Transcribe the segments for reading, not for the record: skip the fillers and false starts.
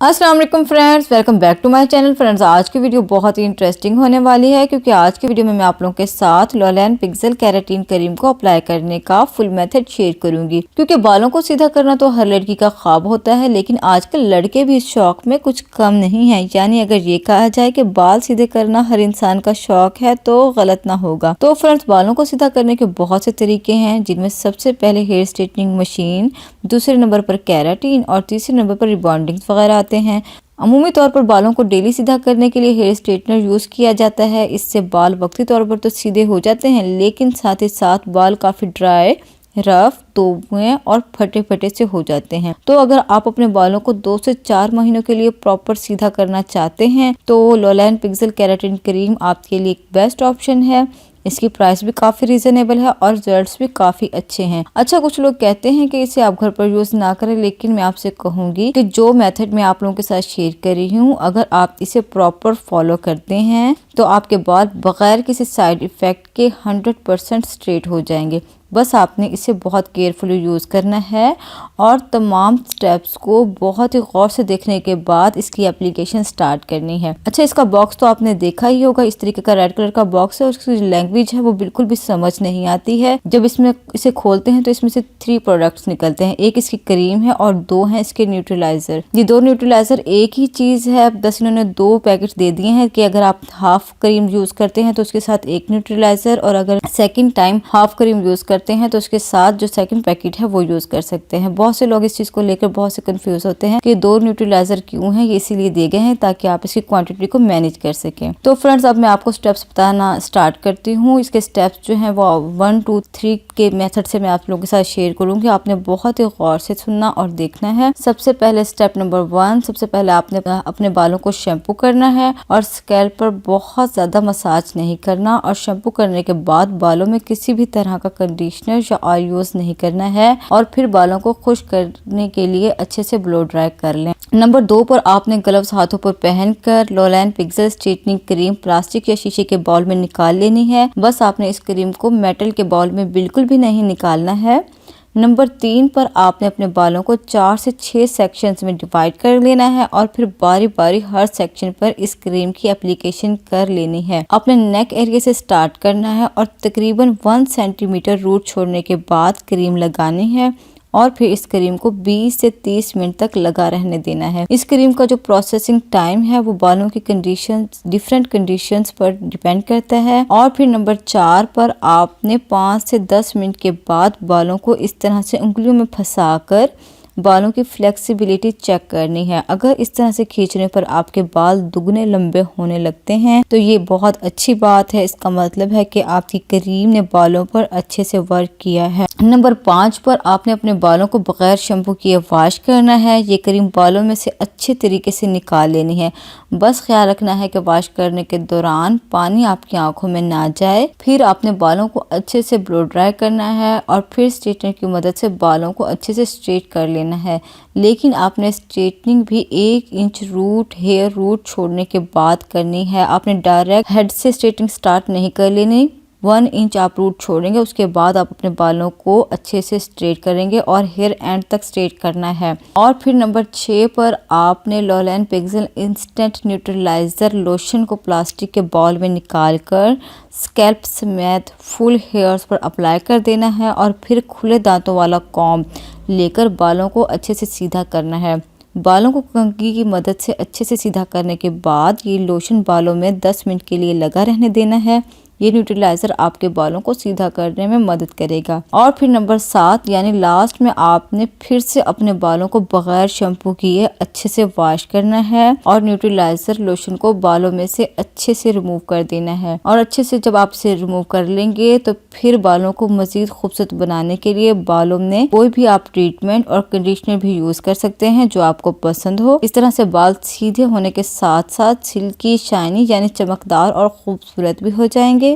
अस्सलाम वालेकुम friends, welcome back to my channel. Friends, आज की वीडियो बहुत ही इंटरेस्टिंग होने वाली है क्योंकि आज की वीडियो में मैं आप लोगों के साथ लॉलेन पिक्सेल केराटिन क्रीम को अप्लाई करने का फुल मेथड शेयर करूंगी। क्योंकि बालों को सीधा करना तो हर लड़की का ख्वाब होता है, लेकिन आजकल लड़के भी इस शौक में कुछ कम नहीं है। यानी अगर ये कहा जाए कि बाल सीधे करना हर इंसान का शौक है तो गलत ना होगा। तो फ्रेंड्स, बालों को सीधा करने के बहुत से तरीके हैं, जिनमें सबसे पहले हेयर स्ट्रेटनिंग मशीन, दूसरे नंबर पर केराटिन और तीसरे नंबर पर रिबॉन्डिंग वगैरह आते हैं। अमूमी तौर पर बालों को डेली सीधा करने के लिए हेयर स्ट्रेटनर यूज़ किया जाता है। इससे बाल वक्ती तौर पर तो सीधे हो जाते हैं, लेकिन साथ ही साथ बाल काफ़ी ड्राई, रफ, तोबुए और फटे फटे से हो जाते हैं। तो अगर आप अपने बालों को 2 से 4 महीनों के लिए प्रॉपर सीधा करना चाहते हैं तो लॉलेन पिक्सेल केराटिन क्रीम आपके लिए एक बेस्ट ऑप्शन है। इसकी प्राइस भी काफ़ी रीजनेबल है और रिजल्ट्स भी काफ़ी अच्छे हैं। अच्छा, कुछ लोग कहते हैं कि इसे आप घर पर यूज़ ना करें, लेकिन मैं आपसे कहूँगी कि जो मेथड मैं आप लोगों के साथ शेयर कर रही हूँ, अगर आप इसे प्रॉपर फॉलो करते हैं तो आपके बाल बगैर किसी साइड इफ़ेक्ट के 100% स्ट्रेट हो जाएंगे। बस आपने इसे बहुत केयरफुली यूज़ करना है और तमाम स्टेप्स को बहुत ही गौर से देखने के बाद इसकी एप्लीकेशन स्टार्ट करनी है। अच्छा, इसका बॉक्स तो आपने देखा ही होगा, इस तरीके का रेड कलर का बॉक्स है और इसकी लैंग्वेज है वो बिल्कुल भी समझ नहीं आती है। जब इसमें इसे खोलते हैं तो इसमें से 3 प्रोडक्ट्स निकलते हैं। एक इसकी क्रीम है और 2 हैं इसके न्यूट्रलाइजर। ये 2 न्यूट्रलाइजर एक ही चीज़ है, बस इन्होंने 2 पैकेट दे दिए हैं कि अगर आप हाफ क्रीम यूज़ करते हैं तो उसके साथ एक न्यूट्रलाइजर, और अगर second time half cream use करते हैं तो उसके साथ जो सेकंड पैकेट है वो यूज कर सकते हैं। बहुत से लोग इस चीज को लेकर बहुत से कंफ्यूज होते हैं कि 2 न्यूट्रलाइजर क्यों हैं। ये इसीलिए दिए गए हैं ताकि आप इसकी क्वांटिटी को मैनेज कर सकें। तो फ्रेंड्स, अब मैं आपको स्टेप्स बताना स्टार्ट करती हूँ। इसके स्टेप्स जो हैं वो 1, 2, 3 के मेथड से मैं आप लोगों के साथ शेयर करूंगी। आपने बहुत ही गौर से सुनना और देखना है। सबसे पहले स्टेप नंबर 1, सबसे पहले आपने अपने बालों को शैम्पू करना है और स्कैल्प पर बहुत ज्यादा मसाज नहीं करना, और शैम्पू करने के बाद बालों में किसी भी तरह का कंडीशनर ऑयल यूज नहीं करना है, और फिर बालों को खुश करने के लिए अच्छे से ब्लो ड्राई कर लें। नंबर 2 पर आपने ग्लव्स हाथों पर पहनकर लॉलेन पिक्सेल स्ट्रेटनिंग क्रीम प्लास्टिक या शीशे के बाउल में निकाल लेनी है। बस आपने इस क्रीम को मेटल के बाउल में बिल्कुल भी नहीं निकालना है। नंबर 3 पर आपने अपने बालों को 4 से 6 सेक्शंस में डिवाइड कर लेना है और फिर बारी बारी हर सेक्शन पर इस क्रीम की एप्लीकेशन कर लेनी है। आपने नेक एरिया से स्टार्ट करना है और तकरीबन 1 सेंटीमीटर रूट छोड़ने के बाद क्रीम लगानी है, और फिर इस क्रीम को 20 से 30 मिनट तक लगा रहने देना है। इस क्रीम का जो प्रोसेसिंग टाइम है वो बालों की डिफरेंट कंडीशंस पर डिपेंड करता है। और फिर नंबर 4 पर आपने 5 से 10 मिनट के बाद बालों को इस तरह से उंगलियों में फंसाकर बालों की फ्लेक्सिबिलिटी चेक करनी है। अगर इस तरह से खींचने पर आपके बाल दुगने लंबे होने लगते हैं तो ये बहुत अच्छी बात है। इसका मतलब है कि आपकी क्रीम ने बालों पर अच्छे से वर्क किया है। नंबर 5 पर आपने अपने बालों को बगैर शैम्पू किए वॉश करना है। ये क्रीम बालों में से अच्छे तरीके से निकाल लेनी है। बस ख्याल रखना है कि वॉश करने के दौरान पानी आपकी आंखों में ना जाए। फिर आपने बालों को अच्छे से ब्लो ड्राई करना है और फिर स्ट्रेटनर की मदद से बालों को अच्छे से स्ट्रेट कर लेना है। लेकिन आपने स्ट्रेटनिंग भी 1 इंच हेयर रूट छोड़ने के बाद करनी है। आपने डायरेक्ट हेड से स्ट्रेटनिंग स्टार्ट नहीं कर लेनी। 1 इंच आप रूट छोड़ेंगे, उसके बाद आप अपने बालों को अच्छे से स्ट्रेट करेंगे और हेयर एंड तक स्ट्रेट करना है। और फिर नंबर 6 पर आपने लॉलेन पिक्सेल इंस्टेंट न्यूट्रलाइजर लोशन को प्लास्टिक के बाउल में निकालकर स्कैल्प समेत फुल हेयर्स पर अप्लाई कर देना है, और फिर खुले दांतों वाला कॉम्ब लेकर बालों को अच्छे से सीधा करना है। बालों को कंघी की मदद से अच्छे से सीधा करने के बाद ये लोशन बालों में 10 मिनट के लिए लगा रहने देना है। ये न्यूट्रलाइजर आपके बालों को सीधा करने में मदद करेगा। और फिर नंबर 7 यानी लास्ट में आपने फिर से अपने बालों को बगैर शैम्पू किए अच्छे से वॉश करना है और न्यूट्रलाइजर लोशन को बालों में से अच्छे से रिमूव कर देना है। और अच्छे से जब आप इसे रिमूव कर लेंगे तो फिर बालों को मजीद खूबसूरत बनाने के लिए बालों में कोई भी आप ट्रीटमेंट और कंडीशनर भी यूज कर सकते हैं जो आपको पसंद हो। इस तरह से बाल सीधे होने के साथ साथ सिल्की, शाइनी यानी चमकदार और खूबसूरत भी हो जाएंगे।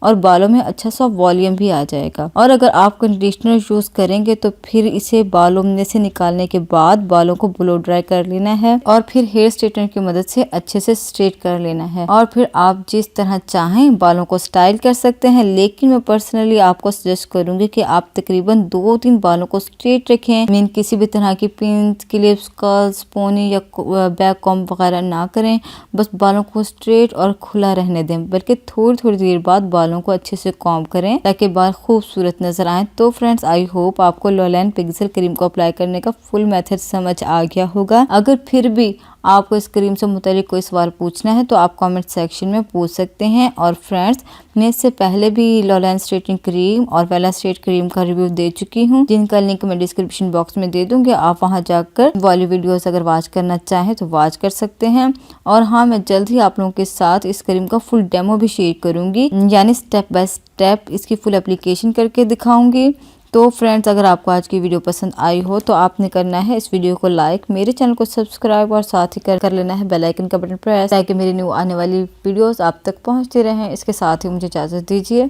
और बालों में अच्छा सा वॉल्यूम भी आ जाएगा। और अगर आप कंडीशनर यूज करेंगे तो फिर इसे बालों में से निकालने के बाद बालों को ब्लो ड्राई कर लेना है और फिर हेयर स्ट्रेटनर की मदद से अच्छे से स्ट्रेट कर लेना है और फिर आप जिस तरह चाहें बालों को स्टाइल कर सकते हैं। लेकिन मैं पर्सनली आपको सजेस्ट करूंगी कि आप तकरीबन 2-3 बालों को स्ट्रेट रखें। मीन किसी भी तरह की पिंस, क्लिप्स, कर्ल्स, पोनी या बैक कॉम्ब वगैरह ना करें। बस बालों को स्ट्रेट और खुला रहने दें, बल्कि थोड़ी थोड़ी देर बाद बालों को अच्छे से कॉम्ब करें ताकि बाल खूबसूरत नजर आए। तो फ्रेंड्स, आई होप आपको लॉलैंड पिक्सेल क्रीम को अप्लाई करने का फुल मेथड समझ आ गया होगा। अगर फिर भी आपको इस क्रीम से मुतालिक कोई सवाल पूछना है तो आप कमेंट सेक्शन में पूछ सकते हैं। और फ्रेंड्स, मैं इससे पहले भी लॉलैंड स्ट्रेटनिंग क्रीम और वेला स्ट्रेट क्रीम का रिव्यू दे चुकी हूँ, जिनका लिंक मैं डिस्क्रिप्शन बॉक्स में दे दूंगी। आप वहां जाकर वाली वीडियोस अगर वॉच करना चाहें तो वॉच कर सकते हैं। और हाँ, मैं जल्द ही आप लोगों के साथ इस क्रीम का फुल डेमो भी शेयर करूंगी, यानी स्टेप बाय स्टेप इसकी फुल एप्लीकेशन करके दिखाऊंगी। तो फ्रेंड्स, अगर आपको आज की वीडियो पसंद आई हो तो आपने करना है इस वीडियो को लाइक, मेरे चैनल को सब्सक्राइब और साथ ही कर लेना है बेल आइकन का बटन प्रेस, ताकि मेरी न्यू आने वाली वीडियोस आप तक पहुंचती रहें। इसके साथ ही मुझे इजाज़त दीजिए।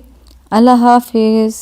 अल्लाह हाफिज़।